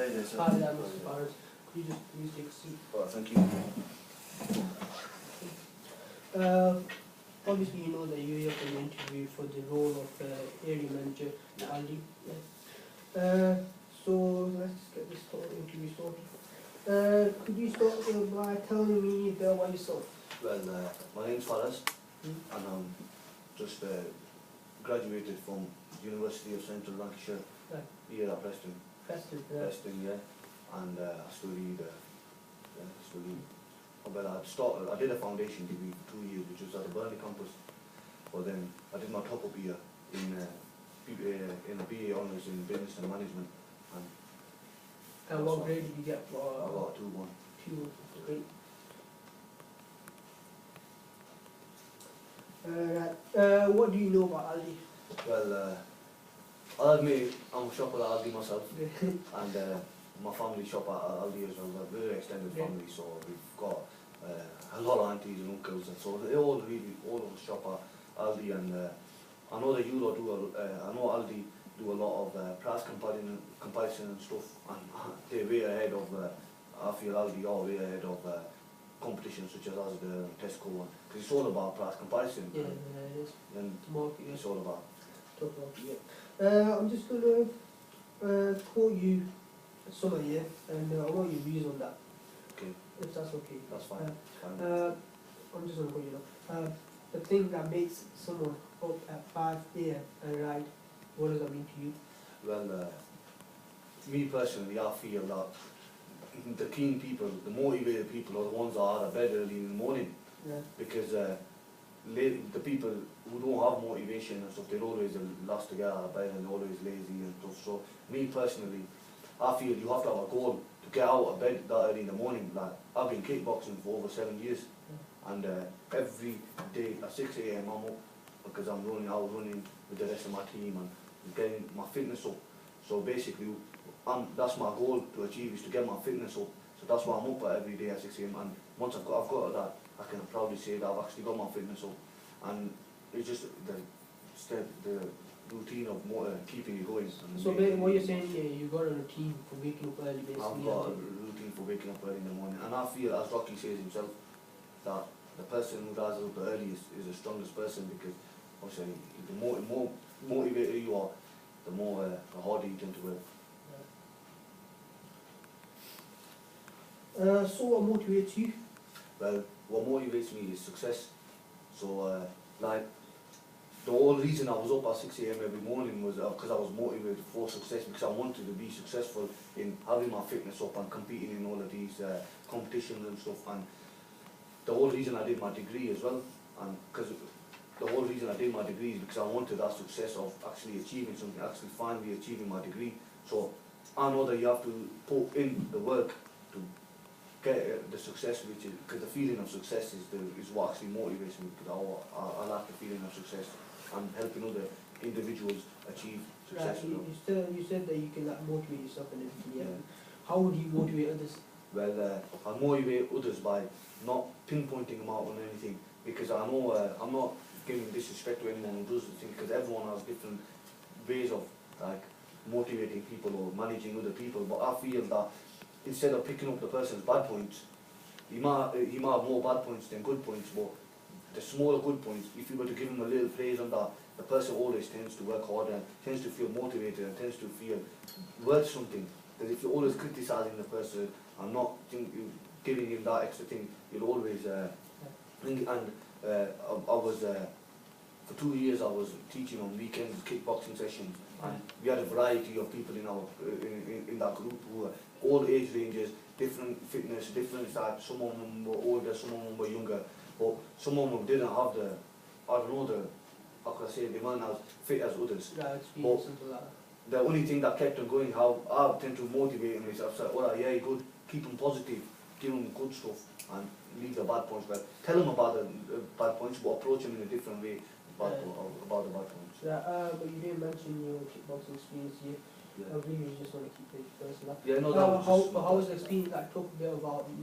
Hi there, sir. Hi there, Mr. Faraz. Could you just please take a seat? Oh, thank you. Obviously, you know that you're here for the interview for the role of area manager at Aldi. Yeah. So let's just get this interview started. Could you start by telling me a bit about yourself? Well, my name's Faraz, Hmm? and I'm just graduated from University of Central Lancashire Right. here at Preston. Preston, Preston, yeah. And I studied. Well, I did a foundation degree for 2 years, which was at the Burnley campus. But then I did my top-up year in a BA honours in business and management, and what grade did you get I for? got a 2-1. 2. Great. What do you know about Aldi? Well, I'll admit I'm a shopper at Aldi myself, and my family shop at Aldi as well. We're a very extended family, so we've got a lot of aunties and uncles, and so they all of us shop at Aldi. And I know that you lot do. I know Aldi do a lot of price comparison and stuff, and they're way ahead of. I feel Aldi are way ahead of competition such as Asda and Tesco, because it's all about price comparison. Yeah, it is. And Market, yeah. it's all about. Talk about it, yeah. I'm just going to quote you somewhere here, and I want your views on that. Okay. If that's okay. That's fine. I'm just going to quote you now. The thing that makes someone up at 5 AM and ride, what does that mean to you? Well, me personally, I feel that the keen people, the motivated people, are the ones that are out of bed early in the morning. Yeah. Because the people who don't have motivation and stuff, they're always the last to get out of bed, and they're always lazy and stuff. So me personally, I feel you have to have a goal to get out of bed that early in the morning. Like, I've been kickboxing for over 7 years, and every day at 6 AM I'm up because I'm out running with the rest of my team and getting my fitness up. So basically, that's my goal to achieve, is to get my fitness up. So that's why I'm up every day at 6 AM, and once I've got that, I can proudly say that I've actually got my fitness up. And it's just the routine of keeping it going. So what you're saying here, you got a routine for waking up early, basically. I've got a routine for waking up early in the morning, and I feel, as Rocky says himself, that the person who rises up the earliest is the strongest person, because obviously the more motivated you are, the harder you tend to work. So what motivates you? Well, what motivates me is success. So like, the whole reason I was up at 6 AM every morning was because I was motivated for success, because I wanted to be successful in having my fitness up and competing in all of these competitions and stuff. And the whole reason I did my degree as well, and because the whole reason I did my degree is because I wanted that success of actually achieving something, actually finally achieving my degree. So I know that you have to put in the work to get the success, which is, because the feeling of success is what actually motivates me, because I like the feeling of success and helping other individuals achieve success. Right, you said that you can motivate yourself and everything, yeah. How would you motivate others? Well, I motivate others by not pinpointing them out on anything, because I know I'm not giving disrespect to anyone who does the thing, because everyone has different ways of like motivating people or managing other people. But I feel that instead of picking up the person's bad points, he might have more bad points than good points, but the smaller good points, if you were to give him a little praise on that, the person always tends to work harder and tends to feel motivated and tends to feel worth something. Because if you're always criticising the person and not giving him that extra thing, you'll always I was for 2 years I was teaching on weekends kickboxing sessions, and we had a variety of people in that group who were all age ranges, different fitness, different types. Some of them were older, some of them were younger, but some of them didn't have how can I say, they weren't as fit as others. Yeah, experience, something like that. The only thing that kept them going, how I tend to motivate them is, I've said, alright, yeah, good, keep them positive, give them good stuff, and leave the bad points. But tell them about the bad points, but approach them in a different way about the bad points. Yeah, but you didn't mention your kickboxing experience here. Yeah. I believe you just want to keep it personal. Yeah, no, that was how was the experience? Like, talk a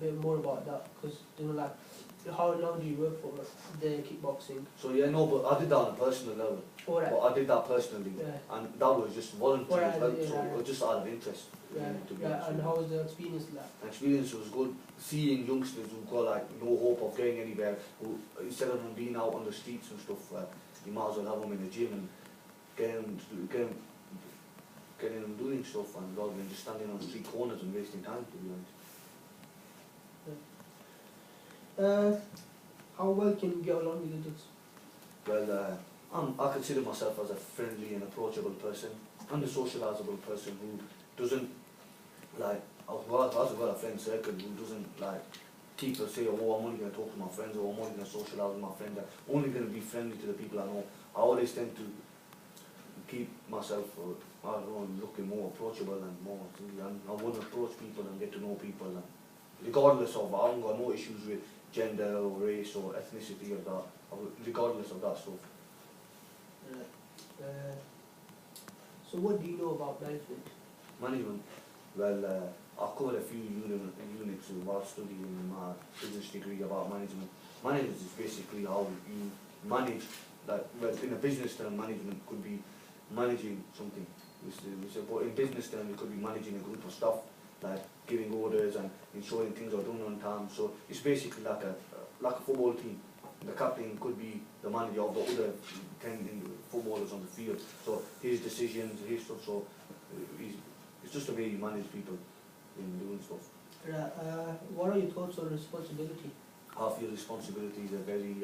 bit more about that, because how long do you work for the kickboxing? So yeah, no, but I did that on a personal level. Alright. But I did that personally, and that was just voluntary as well, so it was just out of interest. To be honest and with how you. was the experience like? The experience was good. Seeing youngsters who got like no hope of getting anywhere, who instead of them being out on the streets and stuff, you might as well have them in the gym and getting them doing stuff, and rather than just standing on street corners and wasting time. To be honest. How well can you get along with others? Well, I consider myself as a friendly and approachable person, and a socialisable person who doesn't like. I've got a friend circle who doesn't like keep or say, oh, I'm only going to talk to my friends, or I'm only going to socialise with my friends. I'm only going to be friendly to the people I know. I always tend to keep myself, I don't know, looking more approachable and more. And I want to approach people and get to know people, and regardless of, I haven't got no issues with gender or race or ethnicity or that, regardless of that stuff. So what do you know about management? Management, well, I've covered a few units while studying in my business degree about management. Management is basically how you manage, like, well, in a business term, management could be managing something. But in business term, it could be managing a group of staff, like giving orders and ensuring things are done on time. So it's basically like a football team. The captain could be the manager of the other 10 footballers on the field. So his decisions, his stuff. So it's just the way you manage people in doing stuff. What are your thoughts on responsibility? I feel responsibility is a very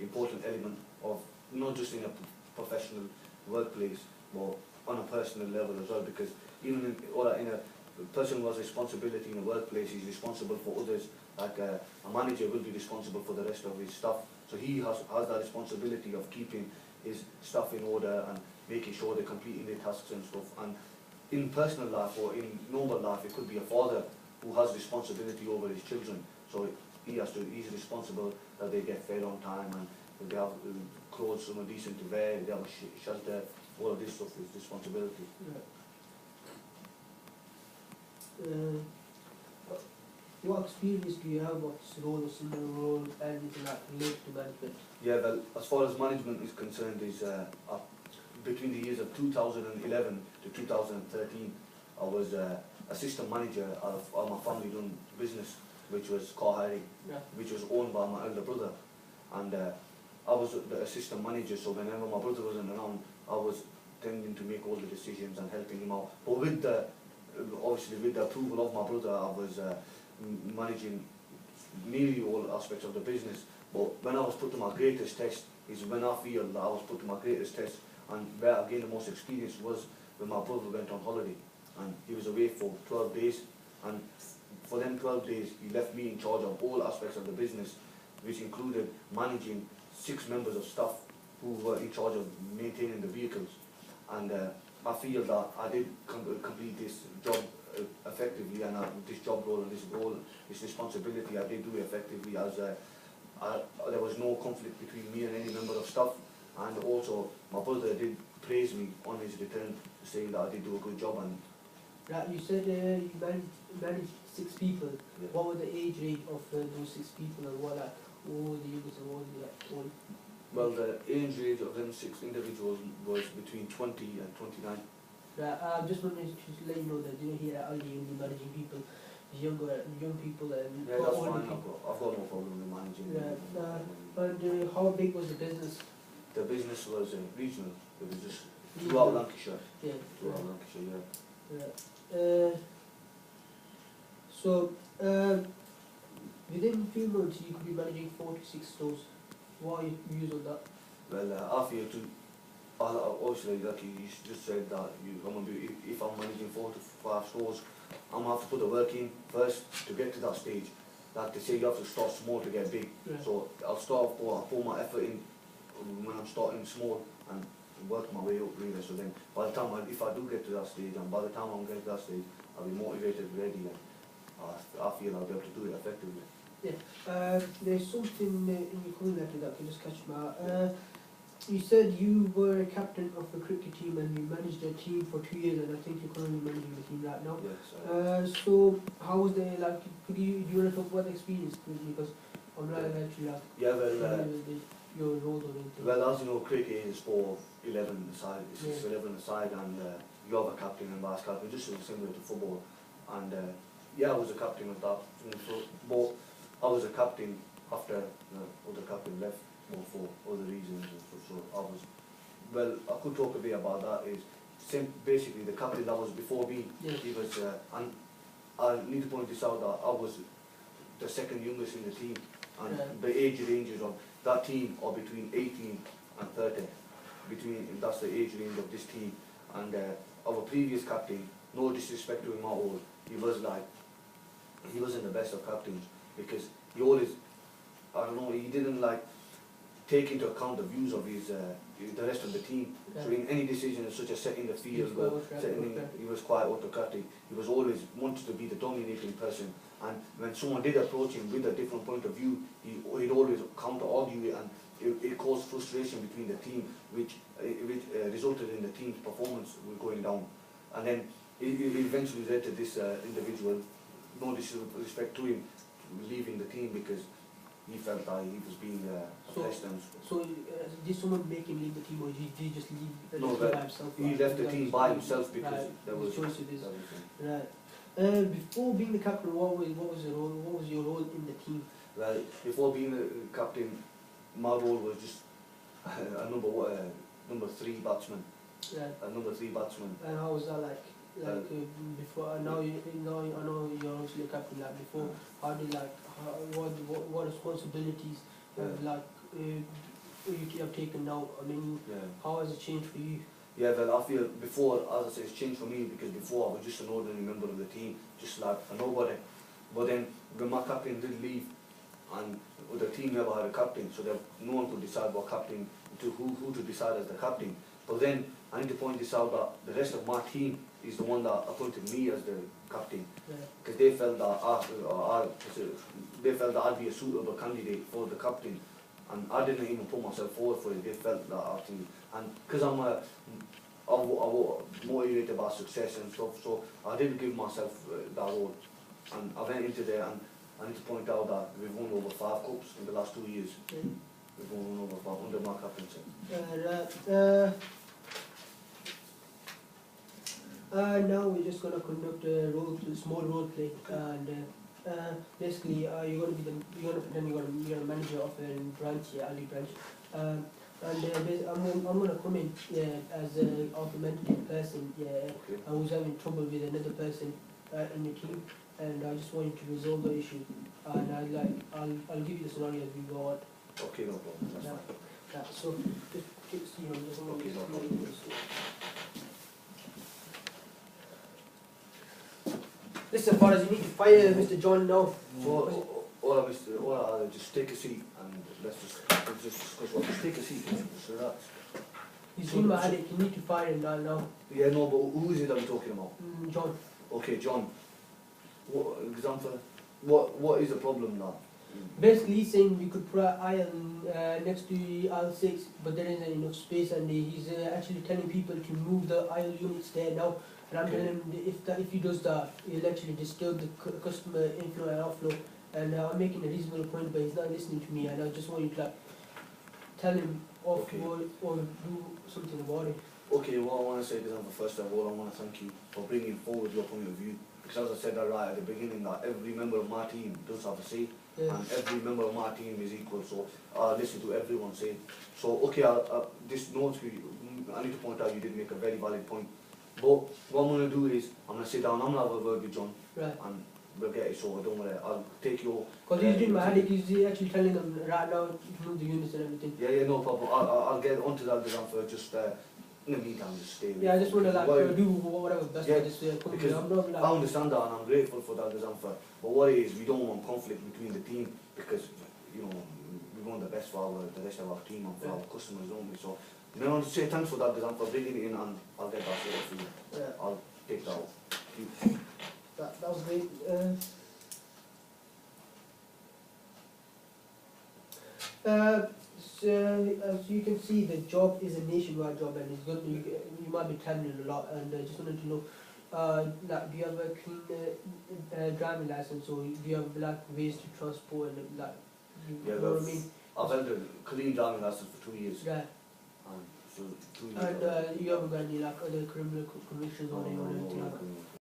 important element of not just in a professional workplace, but on a personal level as well. Because even in a person who has responsibility in a workplace is responsible for others. Like a manager will be responsible for the rest of his staff. So he has that responsibility of keeping his staff in order and making sure they're completing their tasks and stuff. And in personal life or in normal life, it could be a father who has responsibility over his children. So he's responsible that they get fed on time and they have clothes somewhere decent to wear, they have a shelter. All of this stuff is responsibility. What experience do you have? What's role or similar role, anything that related to management? Yeah, well, as far as management is concerned, is between the years of 2011 to 2013, I was assistant manager of my family-run business, which was car hiring, which was owned by my elder brother. And I was the assistant manager, so whenever my brother wasn't around, I was tending to make all the decisions and helping him out. But with the, obviously with the approval of my brother, I was managing nearly all aspects of the business. But when I was put to my greatest test is when I feel that I was put to my greatest test, and where I gained the most experience was when my brother went on holiday, and he was away for 12 days, and for them 12 days he left me in charge of all aspects of the business, which included managing 6 members of staff who were in charge of maintaining the vehicles. And I feel that I did complete this job effectively, and this job role and this responsibility, I did do effectively, as there was no conflict between me and any member of staff. And also my brother did praise me on his return, saying that I did do a good job. And you said you managed 6 people. Yeah. What was the age range of those 6 people, and what were the youngest and what were the old? well, the age range of them 6 individuals was between 20 and 29. I just wanted to let you know that here at Aldi you'll be managing people, young people and Yeah, that's older fine. people. I've got no problem with managing. And how big was the business? The business was regional. It was just throughout Lancashire. Yeah. Throughout Lancashire, Yeah. So within a few months you could be managing 4 to 6 stores. What are your views on that? Well, I feel obviously, like you just said, that if I'm managing 4 to 5 stores, I'm going to have to put the work in first to get to that stage. Like they say, you have to start small to get big. Yeah. So I'll put my effort in when I'm starting small and work my way up really. So then by the time if I do get to that stage, and by the time I'm getting to that stage, I'll be motivated, ready, and I feel I'll be able to do it effectively. Yeah. There's something in your comment letter that can just catch my eye. You said you were a captain of a cricket team and you managed a team for 2 years, and I think you're currently managing the team right now. Yes. So how was the, like, do you want to talk about the experience? Because I'm not actually like Yeah, well, familiar with your role or anything. well, as you know, cricket is for 11 aside, it's Yeah. just 11 aside, and you have a captain and vice captain, just similar to football. And yeah, I was a captain of that. So, but I was a captain after the other captain left, for other reasons. And so I was, well, I could talk a bit about that. Is basically the captain that was before me. Yeah. He was, and I need to point this out that I was the second youngest in the team, and Yeah. the age ranges of that team are between 18 and 30. That's the age range of this team. And our previous captain, no disrespect to him at all, he wasn't the best of captains, because he always, I don't know, he didn't like take into account the views of the rest of the team. Yeah. So in any decision such as setting the field, he was quite autocratic. He was always wanted to be the dominating person, and when someone did approach him with a different point of view, he'd always counter-argue it, and it caused frustration between the team, which resulted in the team's performance going down. And then it eventually led to this individual, no disrespect to him, leaving the team because he felt that he was being oppressed. So did someone make him leave the team, or did he just leave No, by himself? he left the team by himself because right. there was choice of his. that was it. Right. Before being the captain, what was your role? What was your role in the team? Well, before being a captain, my role was just a number 3 batsman. Yeah. A number 3 batsman. And how was that like? Before, now I know you're obviously a captain. Like before, how did what responsibilities you have taken now? I mean, Yeah. how has it changed for you? Yeah, well, I feel before, as I say, it's changed for me because before I was just an ordinary member of the team, just like a nobody. But then when my captain did leave, and the team never had a captain, so no one could decide what captain who to decide as the captain. But then I need to point this out that the rest of my team is the one that appointed me as the captain, because they felt that I'd be a suitable candidate for the captain, and I didn't even put myself forward for it. They felt that actually, and because I'm motivated by success and stuff, so I didn't give myself that role, and I went into there, and I need to point out that we've won over 5 cups in the last 2 years. We've won over 5 under my captaincy. Now we're just going to conduct a small role play, and basically you're going to pretend you're a manager of a branch, Ali branch, and I'm going to come in as an argumentative person, Okay. who's having trouble with another person in the team, and I just want you to resolve the issue, and I'll give you the scenario as we go on. Okay, no problem. That's fine. So just Okay, no problem. Listen, Faraz, you need to fire Mr. John now. Or just take a seat and let's just discuss what. Just take a seat and just relax. He's in my headache, you need to fire him now. Yeah, no, but who is it that we're talking about? John. Okay, John. What is the problem now? Basically, he's saying we could put an iron next to aisle 6, but there isn't enough space, and he's actually telling people to move the aisle units there now. And I'm telling him if he does that, he'll actually disturb the customer inflow and outflow. And I'm making a reasonable point, but he's not listening to me, and I just want you to tell him off or do something about it. Okay, what I want to say is, first of all, I want to thank you for bringing forward your point of view. Because as I said right at the beginning, that every member of my team does have a say, and every member of my team is equal, so I listen to everyone's say. So, okay, this note, I need to point out you did make a very valid point. But what I'm going to do is, I'm going to sit down, I'm going to have a word with John, and we'll get it sorted, don't worry. I'll take your... Because he's doing my headache, he's actually telling them right now to move the units and everything. Yeah, no problem. I'll get onto that for just... in the meantime, just stay with I just want to do whatever best for this because I understand that, and I'm grateful for that, but what it is, we don't want conflict between the team, because we want the best for the rest of our team and for our customers, don't we? So I want to say thanks for that, for bringing it in, and I'll get that sorted for you. I'll take that out. That was great. So, as you can see, the job is a nationwide job, and it's going to be, you might be traveling a lot, and I just wanted to know, do you have a clean driving license, or do you have ways to transport, and Yeah, you know what I mean? I've held a clean driving license for 2 years. Yeah. And so 2 years. And you haven't got any like other criminal convictions No, on you or no, anything no, like that? no.